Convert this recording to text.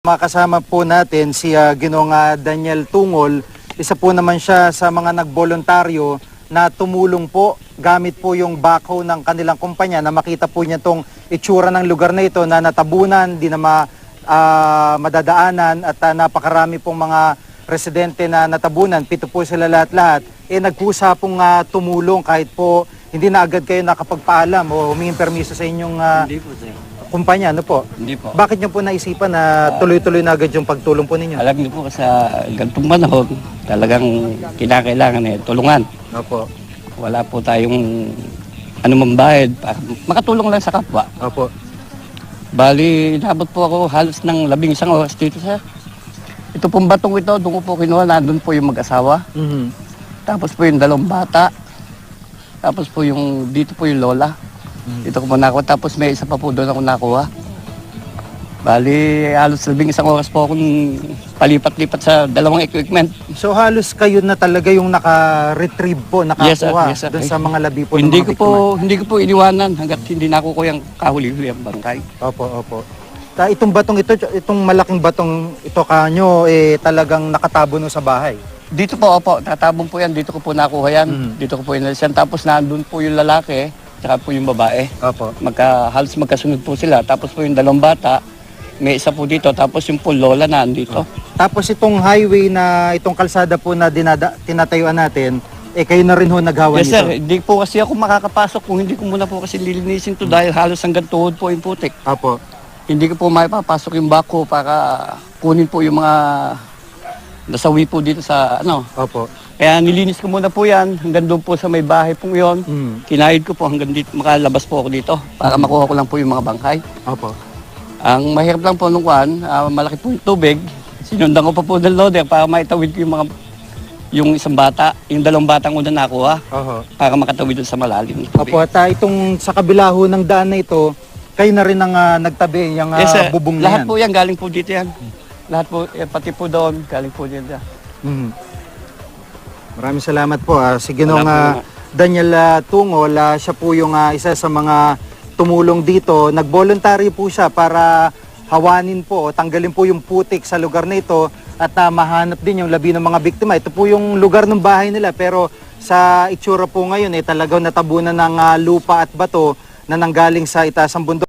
Makasama po natin si Ginoong Daniel Tungol. Isa po naman siya sa mga nagboluntaryo na tumulong po gamit po yung backhoe ng kanilang kumpanya na makita po niya itong itsura ng lugar na ito na natabunan, di na madadaanan at napakarami pong mga residente na natabunan. 7 po sila lahat-lahat. Nagkusa pong tumulong kahit po hindi na agad kayo nakapagpaalam o humingin permiso sa inyong Hindi po, sir. kumpanya, ano po? Hindi po. Bakit niyo po naisipan na tuloy-tuloy na agad yung pagtulong po ninyo? Alam niyo po sa gantong panahon, talagang kinakailangan tulungan. Opo. Wala po tayong anumang bayad para makatulong lang sa kapwa. Opo. Bali, inabot po ako halos ng 11 oras dito, sir. Ito pong batong ito, doon ko po kinuha, nandun po yung mag-asawa. Tapos po yung 2 bata. Tapos po yung, dito po yung lola. Dito ko po nakuha. Tapos may isa pa po doon ako nakuha. Bali, halos 11 oras po akong palipat-lipat sa 2 equipment. So halos kayo na talaga yung naka-retrieve po, nakakuha Yes, sir. doon sa mga labi po ng Hindi mga ko po iniwanan hanggat hindi na ako yung kahuli-huli ang bangkay. Opo. Itong batong ito, itong malaking batong ito kanyo, talagang nakatabo no sa bahay. Dito po, tatabong po yan. Dito ko po nakuha yan. Dito ko po inalisan. Tapos nandun po yung lalaki, tsaka po yung babae. Opo. Halos magkasunod po sila. Tapos po yung 2 bata, may isa po dito. Tapos yung po lola na andito. Tapos itong highway na, itong kalsada po na tinatayuan natin, kayo na rin ho naghawan Yes, nito. sir. Hindi po kasi ako makakapasok kung hindi ko muna po kasi lilinisin to dahil halos hanggang tuhod po yung putik. Opo. Hindi ko po maipapasok yung bako para kunin po yung mga nasawi po dito sa Opo. Kaya nilinis ko muna po yan hanggang doon po sa may bahay pong yon. Kinahid ko po hanggang dito, makalabas po ako dito para makuha ko lang po yung mga bangkay. Opo. Ang mahirap lang po nung malaki po yung tubig. Sinundan ko pa po ng loader para maitawid ko yung isang bata, yung 2 batang una nakuha para makatawid doon sa malalim. Opo, at itong sa kabila ho ng daan na ito, kayo na rin ang nagtabi yung Yes, sir. bubong na Lahat yan. po yan, galing po dito yan. Lahat po, pati po doon, galing po dito. Maraming salamat po. Si Ginoong Wala po. Daniel Tungol, siya po yung isa sa mga tumulong dito. Nag-voluntary po siya para hawanin po, tanggalin po yung putik sa lugar na ito at mahanap din yung labi ng mga biktima. Ito po yung lugar ng bahay nila pero sa itsura po ngayon talagang natabunan ng lupa at bato na nanggaling sa itaas ng bundok.